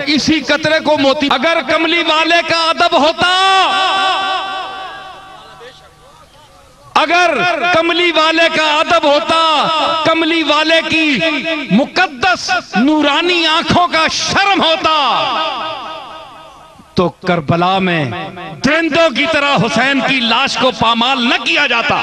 इसी कतरे को मोती। अगर कमली वाले का अदब होता, अगर कमली वाले का अदब होता, कमली वाले की मुकद्दस नूरानी आंखों का शर्म होता, तो करबला में दरिंदों की तरह हुसैन की लाश को पामाल न किया जाता।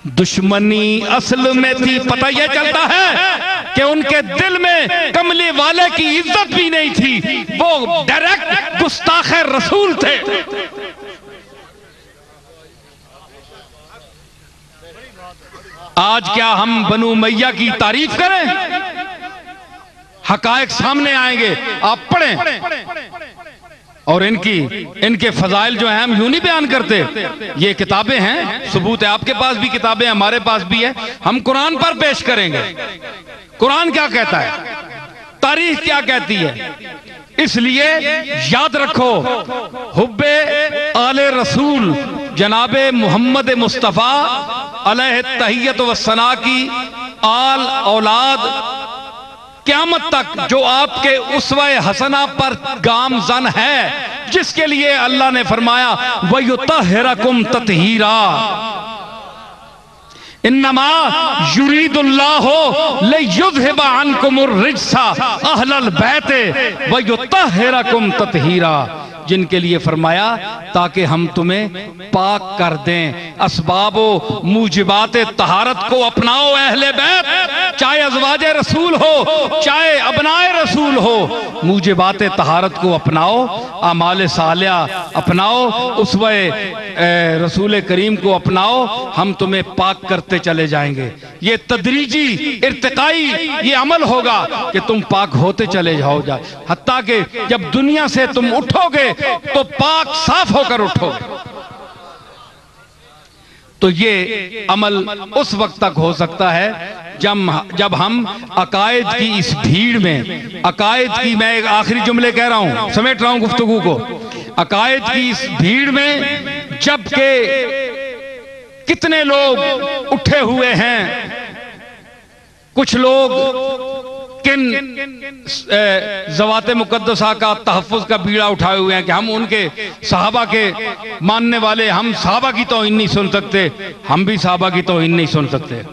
दुश्मनी असल में थी, पता यह चलता है कि उनके दिल में कमली वाले की इज्जत भी नहीं थी, वो डायरेक्ट गुस्ताख रसूल थे। आज क्या हम बनु उमैया की तारीफ करें? हकायक सामने आएंगे, आप पढ़ें। और इनके फजाइल जो हैं हम यूं नहीं बयान करते, ये किताबें हैं, सबूत है, आपके पास भी किताबें, हमारे पास भी है। हम कुरान पर पेश करेंगे, कुरान क्या कहता है, तारीख क्या कहती है। इसलिए याद रखो, हुब्बे आले रसूल जनाबे मोहम्मद मुस्तफ़ा अलैहि तहियत व सना की आल औलाद क़यामत तक जो आपके उस्वे हसना पर गामजन है, जिसके लिए अल्लाह ने फरमाया वयुतहिरकुम ततहीरा, इन्नमा युरीदुल्लाहु लियुज़हिबा अन्कुमुर रिज्सा अहलल बैते वयुतहिरकुम ततहीरा, जिनके लिए फरमाया ताकि हम तुम्हें पाक कर दें। असबाबो मूजिबाते तहारत को अपनाओ अहले बैत, चाहे अज़वाजे रसूल हो चाहे अबनाए रसूल हो, मूजिबाते तहारत को अपनाओ, अमाले सालिया अपनाओ, उसवे रसूल करीम को अपनाओ, हम तुम्हें पाक करते चले जाएंगे। ये तदरीजी इर्तिकाई ये अमल होगा कि तुम पाक होते चले जाओ, हत्ता कि जब दुनिया से तुम उठोगे तो पाक साफ होकर उठोगे। तो ये अमल उस वक्त तक हो सकता है जब हम अकायद की इस भीड़ में, अकायद की, मैं एक आखिरी जुमले कह रहा हूं, समेट रहा हूं गुफ्तगू को, अकायद की इस भीड़ में जबकि कितने लोग उठे हुए हैं, कुछ लोग किन ज़वाते मुकद्दसा का तहफ़्फ़ुज़ का बीड़ा उठाए हुए हैं कि हम उनके सहाबा के मानने वाले, हम सहाबा की तौहीन नहीं सुन सकते, हम भी सहाबा की तौहीन नहीं सुन सकते,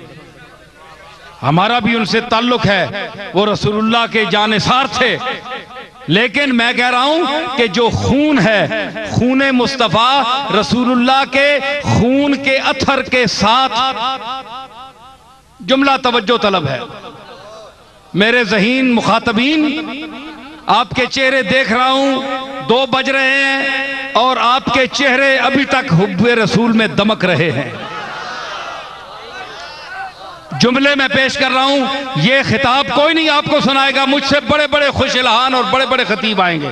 हमारा भी उनसे ताल्लुक है, वो रसूलुल्लाह के जानिसार थे। लेकिन मैं कह रहा हूं कि जो खून है, खून मुस्तफ़ा रसूलुल्लाह के खून के अथर के साथ, जुमला तवज्जो तलब है मेरे ज़हीन मुखातबीन, आपके चेहरे देख रहा हूं, 2 बज रहे हैं और आपके चेहरे अभी तक हुब्बे रसूल में दमक रहे हैं। जुमले में पेश कर रहा हूं, ये खिताब कोई नहीं आपको सुनाएगा, मुझसे बड़े बड़े खुश इल्हान और बड़े बड़े खतीब आएंगे,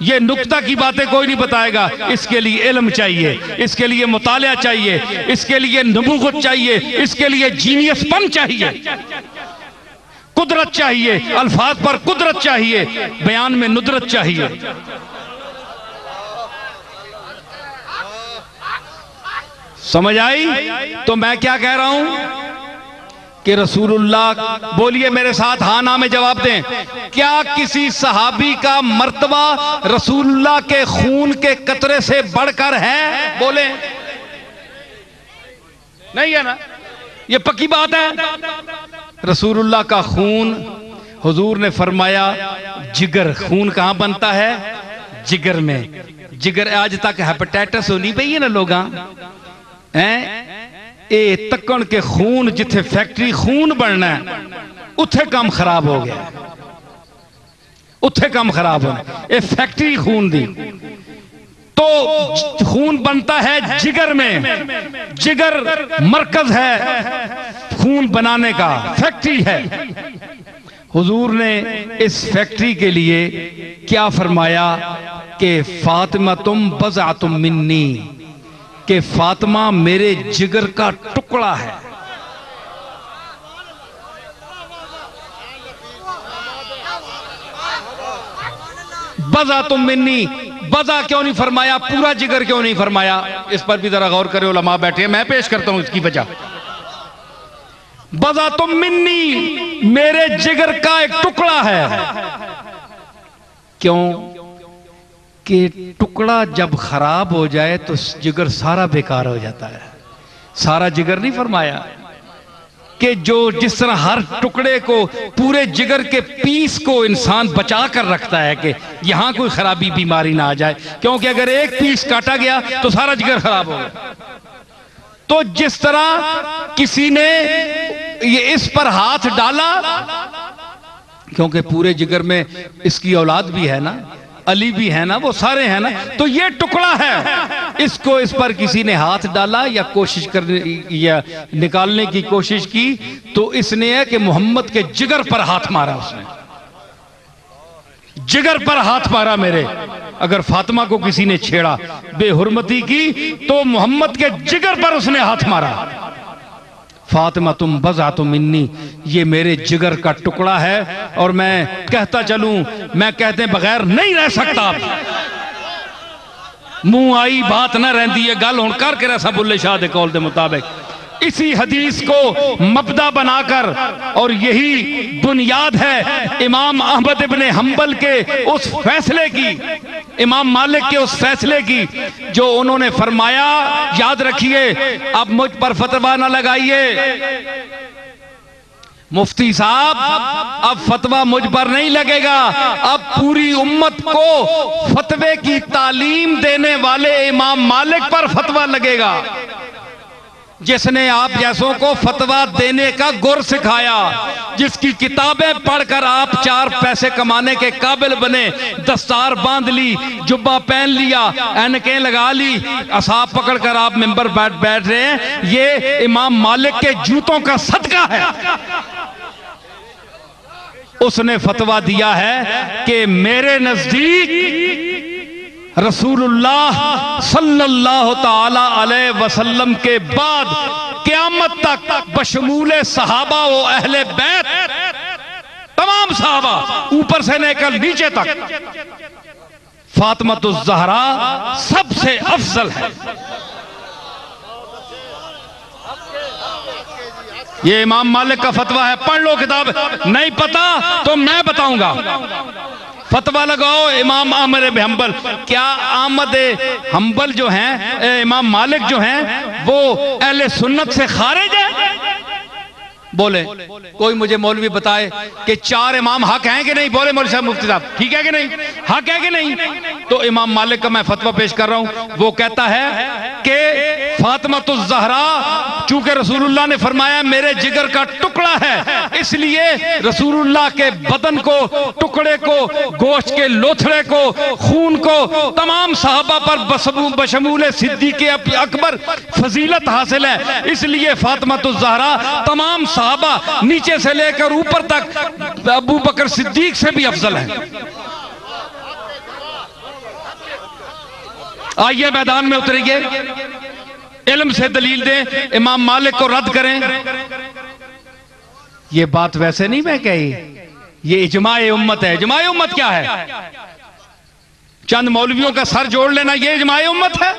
ये नुक्ता की बातें कोई नहीं बताएगा। इसके लिए इल्म चाहिए, इसके लिए मुतालिया चाहिए, इसके लिए नबूवत चाहिए, इसके लिए जीनियसपन चाहिए, कुदरत चाहिए, अल्फाज पर कुदरत चाहिए, बयान में नुदरत चाहिए। समझ आई? तो मैं क्या कह रहा हूं कि रसूलुल्लाह, बोलिए मेरे साथ, हाँ ना में जवाब दें, क्या किसी सहाबी का मर्तबा रसूलुल्लाह के खून के कतरे से बढ़कर है? बोले नहीं है ना, ये पक्की बात है। रसूलुल्लाह का खून, हुजूर ने फरमाया जिगर, खून कहां बनता है? जिगर में। जिगर आज तक हेपेटाइटिस होनी पई है ना लोग हैं, ए तकन के खून जिथे फैक्ट्री खून बनना है उथे काम खराब हो गया, उथे काम खराब हो, ए फैक्ट्री खून दी। तो खून बनता है जिगर में, जिगर मरकज है खून बनाने का, फैक्ट्री है। हुजूर ने इस फैक्ट्री के लिए क्या फरमाया कि फातिमा तुम बज़अतुम मिन्नी, कि फातिमा मेरे जिगर का टुकड़ा है। बज़अतुम मिन्नी, बज़ा क्यों नहीं फरमाया, पूरा जिगर क्यों नहीं फरमाया? इस पर भी जरा गौर करे, उलमा बैठे हैं, मैं पेश करता हूं इसकी वजह। बज़अतुम मिन्नी, मेरे जिगर का एक टुकड़ा है। क्यों कि टुकड़ा जब खराब हो जाए तो जिगर सारा बेकार हो जाता है। सारा जिगर नहीं फरमाया कि जो जिस तरह हर टुकड़े को, पूरे जिगर के पीस को इंसान बचा कर रखता है कि यहां कोई खराबी बीमारी ना आ जाए, क्योंकि अगर एक पीस काटा गया तो सारा जिगर खराब हो गया। तो जिस तरह किसी ने ये इस पर हाथ डाला, क्योंकि पूरे जिगर में इसकी औलाद भी है ना, अली भी है ना, वो सारे हैं ना, तो ये टुकड़ा है, इसको इस पर किसी ने हाथ डाला या कोशिश करने या निकालने की कोशिश की, तो इसने है कि मोहम्मद के जिगर पर हाथ मारा, उसने जिगर पर हाथ मारा मेरे। अगर फातिमा को किसी ने छेड़ा, बेहुरमती की, तो मोहम्मद के जिगर पर उसने हाथ मारा। फातिमा तुम बजा तुम मिन्नी, ये मेरे जिगर का टुकड़ा है और मैं कहता चलूं, मैं कहते बगैर नहीं रह सकता। मुंह आई बात ना रहती है, गल हुण करके रहा बुल्ले शाह दे कौल दे मुताबिक। इसी हदीस को मबदा बनाकर, और यही बुनियाद है इमाम अहमद इब्ने हंबल के उस फैसले की, इमाम मालिक के उस फैसले की जो उन्होंने फरमाया, याद रखिए, अब मुझ पर फतवा ना लगाइए मुफ्ती साहब, अब फतवा मुझ पर नहीं लगेगा, अब पूरी उम्मत को फतवे की तालीम देने वाले इमाम मालिक पर फतवा लगेगा, जिसने आप जैसों को फतवा देने का गुर सिखाया, जिसकी किताबें पढ़कर आप 4 पैसे कमाने के काबिल बने, दस्तार बांध ली, जुब्बा पहन लिया, ऐनकें लगा ली, असाब पकड़कर आप मिंबर बैठ रहे हैं, ये इमाम मालिक के जूतों का सदका है। उसने फतवा दिया है कि मेरे नजदीक रसूलुल्लाह सल्लल्लाहु ताला अलैहि वसल्लम के बाद क़यामत तक बशमूले सहाबा व अहले बैत, तमाम सहाबा ऊपर से लेकर नीचे तक, फातिमातुज़ ज़हरा सबसे अफजल है। ये इमाम मालिक का फतवा है, पढ़ लो किताब, नहीं पता तो मैं बताऊंगा। फतवा लगाओ इमाम अहमद इब्न हंबल। क्या अहमद हंबल जो हैं, इमाम मालिक जो हैं, वो अहले सुन्नत से खारिज है? बोले कोई मुझे मौलवी बताए कि 4 इमाम हक हैं कि नहीं? बोले मौलवी साहब, मुफ्ती साहब, ठीक है कि नहीं, हक है कि नहीं? तो इमाम मालिक का मैं फतवा पेश कर रहा हूं, वो कहता है कि फातिमातुज़ ज़हरा चूंकि रसूलुल्लाह ने फरमाया मेरे जिगर का टुकड़ा है, इसलिए रसूलुल्लाह के बदन को, टुकड़े को, गोश्त के लोथड़े को, खून को तमाम सहाबा पर बशमूल सिद्दीक़ अकबर फजीलत हासिल है। इसलिए फातिमातुज़ ज़हरा तमाम सहाबा नीचे से लेकर ऊपर तक अबू बकर सिद्दीक से भी अफजल है। आइए मैदान में उतरिए, इल्म से दलील दें, इमाम मालिक को रद्द करें। ये बात वैसे नहीं मैं कही, ये इजमाए उम्मत है। इजमाए उम्मत क्या है? चंद मौलवियों का सर जोड़ लेना, ये इजमाए उम्मत है।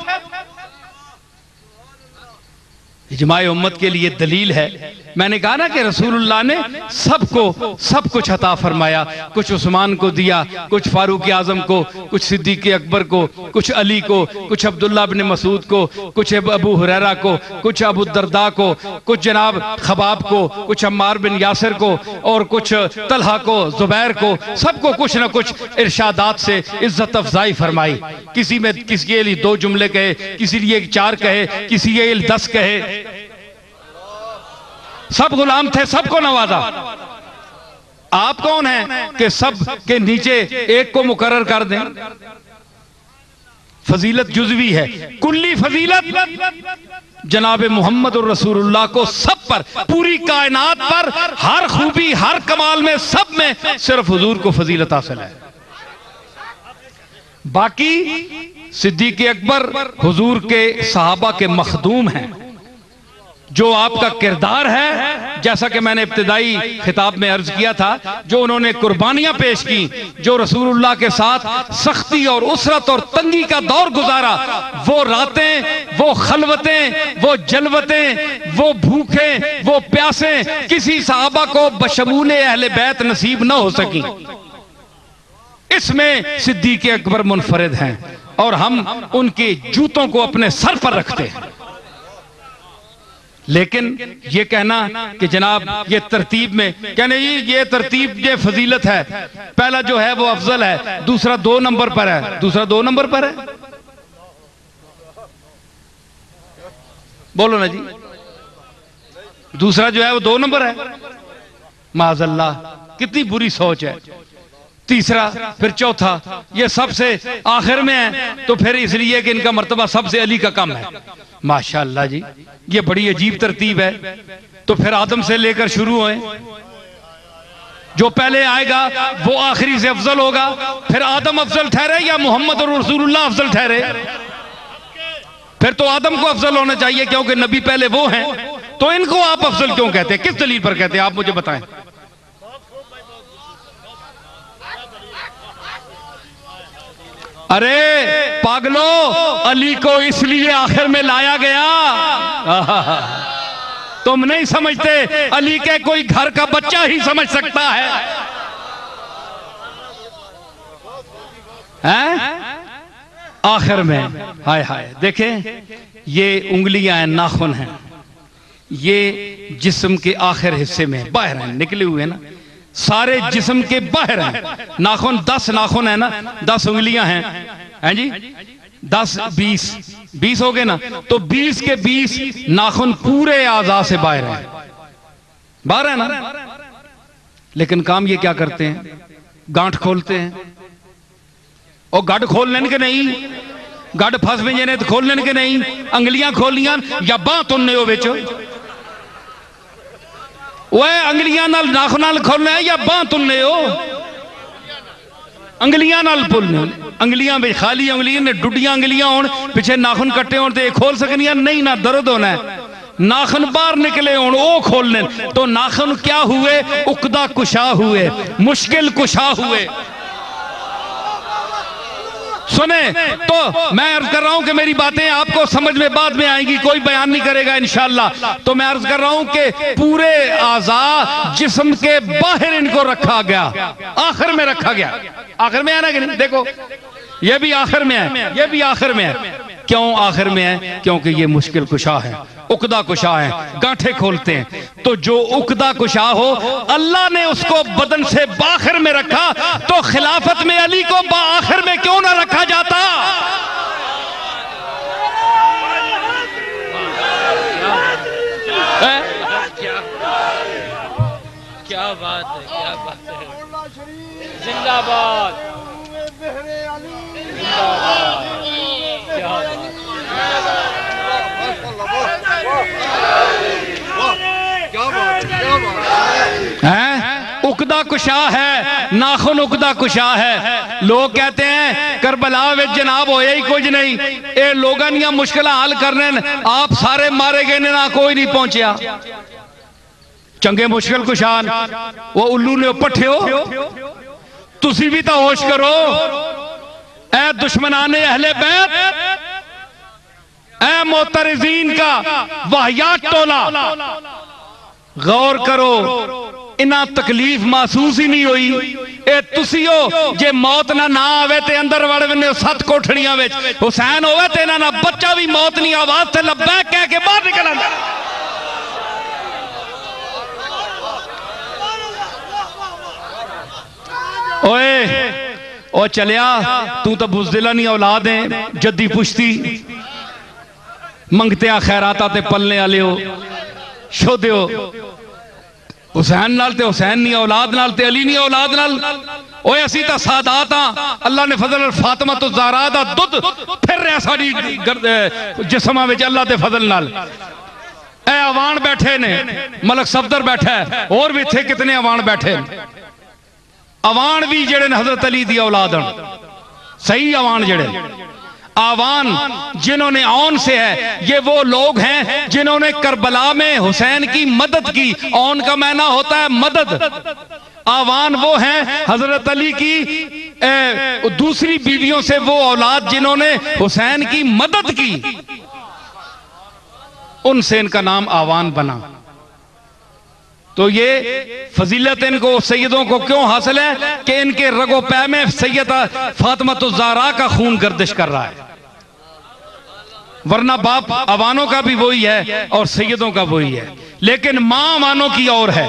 इजमाए उम्मत के लिए दलील है। मैंने कहा ना कि रसूलुल्लाह ने सबको सब कुछ अता फरमाया, कुछ उस्मान को दिया, कुछ फारूक आजम को, कुछ सिद्दीक अकबर को, कुछ अली को, कुछ अब्दुल्ला बिन मसूद को, कुछ अबू हुरैरा को, कुछ अबू दरदा को, कुछ जनाब खबाब को, कुछ अम्मार बिन यासिर को, और कुछ तलहा को, जुबैर को, सबको कुछ ना कुछ इरशादात से इज्जत अफजाई फरमाई। किसी में किसी के लिए 2 जुमले कहे, किसी लिए 4 कहे, किसी के लिए 10 कहे, सब गुलाम थे, सबको नवाजा। आप कौन हैं कि सब के नीचे एक को मुकर्रर कर दें? फजीलत जुज़वी है, कुल्ली फजीलत जनाब मोहम्मद और रसूलुल्लाह को सब पर, पूरी कायनात पर, हर खूबी, हर कमाल में, सब में सिर्फ हुजूर को फजीलत हासिल है। बाकी सिद्दीक अकबर हुजूर के सहाबा के मखदूम हैं। जो आपका किरदार है, जैसा कि मैंने इब्तिदाई खिताब में अर्ज किया था, जो उन्होंने कुर्बानियां पेश की, जो रसूलुल्लाह के साथ सख्ती और उसरत और तंगी का दौर गुजारा, वो रातें, वो खलवतें, वो जलवतें, वो भूखे, वो प्यासे किसी सहाबा को बशमूले अहले बैत नसीब न हो सकी। इसमें सिद्दीक़ अकबर मुनफरिद हैं और हम उनके जूतों को अपने सर पर रखते हैं। लेकिन ये कहना कि जनाब ये तरतीब में कहने ये तरतीब ये फजीलत है, पहला जो है वो अफजल है, दूसरा 2 नंबर पर है, दूसरा 2 नंबर पर है, बोलो ना जी, दूसरा जो है वो 2 नंबर है, माज़अल्लाह कितनी बुरी सोच है। तीसरा फिर चौथा ये सबसे आखिर में है, तो फिर इसलिए कि इनका मर्तबा सबसे अली का कम है। माशाअल्लाह जी, ये बड़ी अजीब तरतीब है। तो फिर आदम से लेकर शुरू हुए, जो पहले आएगा वो आखिरी से अफजल होगा, फिर आदम अफजल ठहरे या मोहम्मद और रसूलुल्लाह अफजल ठहरे? फिर तो आदम को अफजल होना चाहिए क्योंकि नबी पहले वो हैं, तो इनको आप अफजल क्यों कहते हैं? किस दलील पर कहते हैं आप मुझे बताएं। अरे पागलो, अली को इसलिए आखिर में लाया गया, तुम नहीं समझते, अली के कोई घर का बच्चा ही समझ सकता है, हैं? आखिर में हाय हाय देखें, ये उंगलियां हैं, नाखून हैं, ये जिस्म के आखिर हिस्से में बाहर हैं, निकले हुए हैं ना, सारे जिस्म के बाहर हैं। नाखून 10 नाखून है ना, 10 उंगलियां हैं जी, 10 20 हो गए ना, तो 20 के 20 नाखून पूरे आज़ा से बाहर हैं, बाहर है ना। लेकिन काम ये क्या करते हैं, गांठ खोलते हैं, और गढ़ खोलने के नहीं, गढ़ फस में ने तो खोलने के नहीं, अंगलियां खोलियां या बांह तुन्ने हो बिच, वह अंगलियां नाल नाखून नाल खोलना है या बांह तुन्ने हो, अंगलियां नाल पुलने, अंगलियां में खाली अंगलियां ने डुडियां अंगलियां होन, पिछे नाखून कट्टे होन ते खोल सकनियां नहीं, ना दर्द होना है, नाखून बाहर निकले होन वो खोलने, तो नाखून क्या हुए, उकदा कुशा हुए, मुश्किल कुशा हुए। सुने तो मैं अर्ज कर रहा हूं कि मेरी बातें आपको समझ में बाद में आएंगी, कोई बयान नहीं करेगा इंशाअल्लाह। तो मैं अर्ज कर रहा हूं कि पूरे आज़ा जिस्म के बाहर इनको रखा गया, आखिर में रखा गया, आखिर में है ना कि नहीं? देखो ये भी आखिर में है, ये भी आखिर में है। क्यों आखिर में है? क्योंकि ये मुश्किल कुशा है, उकदा कुशा है, गांठे खोलते हैं। तो जो उकदा कुशा हो, अल्लाह ने उसको बदन से बाखिर में रखा, तो खिलाफत में अली को बाखिर में क्यों ना रखा जाता? क्या बात है, क्या बात है, जिंदाबाद उकदा कुशा है, नाखून उकदा कुशा है। लोग कहते हैं करबला में जनाब होया ही कुछ नहीं, ये लोगों दियां मुश्किल हल करने, आप सारे मारे गए ना, कोई नहीं पहुंचा। चंगे मुश्किल कुशान वो उल्लू ने पट्ठे हो, तुसी भी तो होश करो। ऐ दुश्मनाने अहले बैत, ऐ मोतरजीन का वाहियात टोला, गौर करो, इना तकलीफ महसूस ही नहीं हुई। ए तुसी हो जे मौत ना आवे ते अंदर वड़ने 7 कोठड़ियां विच, हुसैन होवे ते इना ना बच्चा भी मौत नहीं आवाज ते लब्बैक कह के बाहर निकल आंदा। ओए ओ चलिया, तू तो बुज़दिला नहीं औलाद है, जद्दी पुश्ती मंगते खैराता ते पलने वाले हो, शोधे हो। हुसैन नाल ते हुसैन नहीं औलाद नाल ते अली नहीं औलाद नाल। ओए असी तां सादात हां, अल्लाह ने फजल फातिमा तो ज़हरा दा दुध फिर रहा साडी जिस्मां विच अल्लाह दे फजल नाल। ए अवान बैठे ने, मलक सफदर बैठा है, और भी इत्थे कितने अवान बैठे। अवान भी जेड़े हजरत अली दी औलाद हन, सही अवान जेड़े आवान जिन्होंने औन से है, ये वो लोग हैं जिन्होंने करबला में हुसैन की मदद की। औन का मायना होता है मदद। आवान वो हैं हजरत अली की दूसरी बीवियों से वो औलाद जिन्होंने हुसैन की मदद की, उनसे इनका नाम आवान बना। तो ये फजीलत इनको सैयदों को क्यों हासिल है कि इनके रगो पै में सैयदा फातिमा-तुज़-ज़हरा का खून गर्दिश कर रहा है, वरना बाप अवानों का भी वही है और सैयदों का वही है, लेकिन मां अवानों की और है।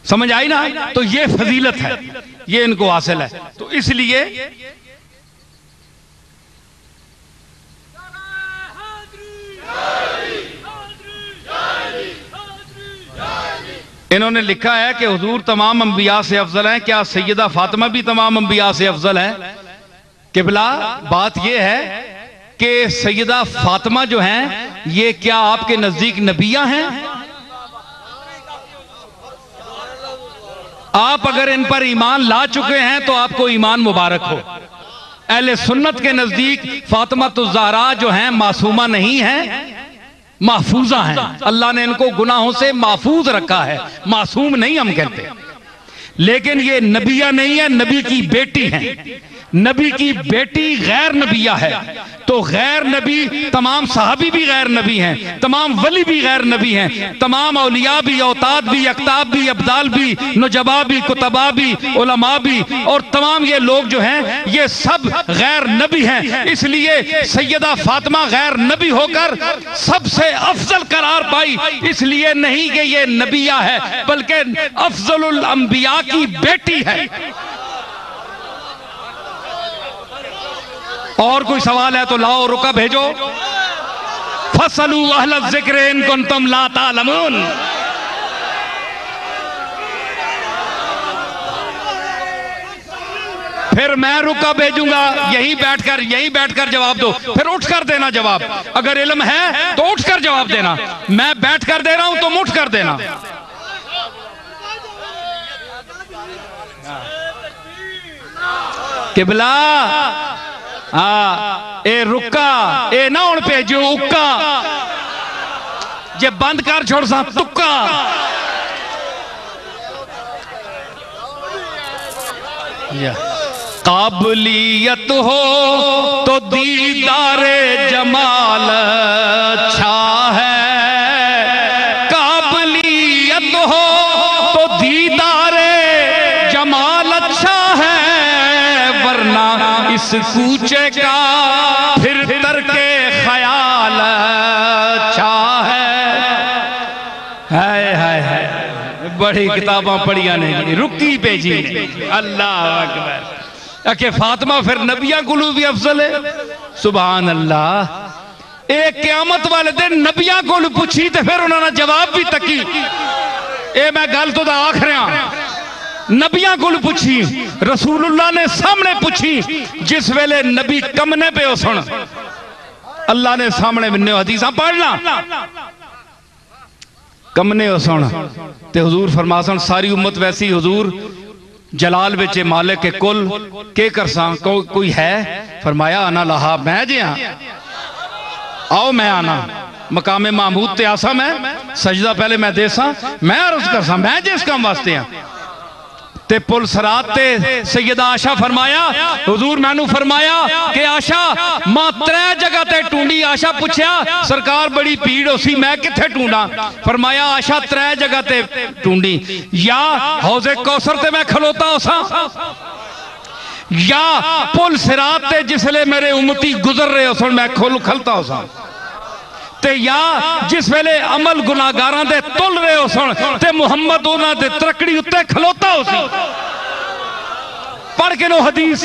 समझ आई ना? तो ये फजीलत है, ये इनको हासिल है। तो इसलिए इन्होंने लिखा है कि हुजूर तमाम अंबिया से अफजल हैं, क्या सैयदा फातिमा भी तमाम अंबिया से अफजल हैं? किबला, बात यह है कि सैयदा फातिमा जो हैं ये क्या आपके नजदीक नबिया हैं? आप अगर इन पर ईमान ला चुके हैं तो आपको ईमान मुबारक हो। अहले सुन्नत के नजदीक फातिमा-तुज़-ज़हरा जो हैं मासूमा नहीं हैं, महफूजा हैं। अल्लाह ने इनको गुनाहों से महफूज रखा है, मासूम नहीं हम कहते। लेकिन ये नबिया नहीं है, नबी की बेटी है। नबी की बेटी गैर नबिया है, तो गैर नबी तमाम सहाबी भी गैर नबी हैं, तमाम वली भी गैर नबी हैं, तमाम औलिया भी, औताद भी, अक्ताब भी, अब्दाल भी, नुजबा भी, कुतबा भी, उलमा भी, और तमाम ये लोग जो हैं ये सब गैर नबी हैं। इसलिए सैयदा फातिमा गैर नबी होकर सबसे अफजल करार पाई, इसलिए नहीं कि ये नबिया है बल्कि अफजलुल अंबिया की बेटी है। और कोई सवाल है तो लाओ, रुका भेजो। फसलू अहल ज़िक्र इन कुंतुम ला तालमून। फिर मैं रुका भेजूंगा, यहीं बैठकर जवाब दो, फिर उठकर देना जवाब। अगर इल्म है तो उठकर जवाब देना, मैं बैठकर दे रहा हूं तुम उठकर देना। किबला, ए रुका, ए ना हुण भेजो उक्का, जे बंद कर छोड़ सा तुक्का। काबलियत हो तो दीदारे जमाल अच्छा है, काबलियत हो तो दीदारे जमाल अच्छा है, वरना इस कूचे का फिर तरके ख्याल अच्छा है। हाय हाय हाय, बड़ी किताबां पढ़िया नहीं, रुकी भेजी। अल्लाह अकबर। के फातिमा फिर नबिया कोलू भी अफजल है। सुभान अल्लाह। एक क़यामत वाले दिन नबिया कोलू पूछी तो फिर उन्होंने जवाब भी तकी। ए मैं गल तो आख रहा, नबिया को पूछी, रसूलुल्लाह ने सामने पूछी, जिस वेले नबी कमने पे हो सुन, अल्लाह ने सामने बिन्ने हदीसा पढ़ना, कमने हो सुन ते हुजूर फरमासन सारी उम्मत वैसी हुजूर जलाल विच मालिक के कुल के करसा कोई है? फरमाया आना लहा, मैं जे आओ मैं आना, मकामे महमूद ते आसा, मैं सजदा पहले मैं देसा, मैं अर्ज करसा, मैं जिस काम वास्ते हाँ। ते पुल सरात ते सैयदा आशा फरमाया, हुजूर मैनू फरमाया कि आशा मां त्रै जगह ते टूंडी। आशा पूछया सरकार बड़ी भीड़ होसी, मैं किथे टूंडा? फरमाया आशा त्रै जगह ते टूंडी, या हौजे कौसर ते मैं खलोता होसा, या पुल सिरात ते जिसले मेरे उम्मती गुजर रहे हो सुन मैं खलता होसा, ते या जिस वेले अमल गुनाहगारां दे तुल रहे हो सुन ते मुहम्मद उन्हां दे तरकड़ी उत्ते खलोता हो सी। पढ़ के लो हदीस।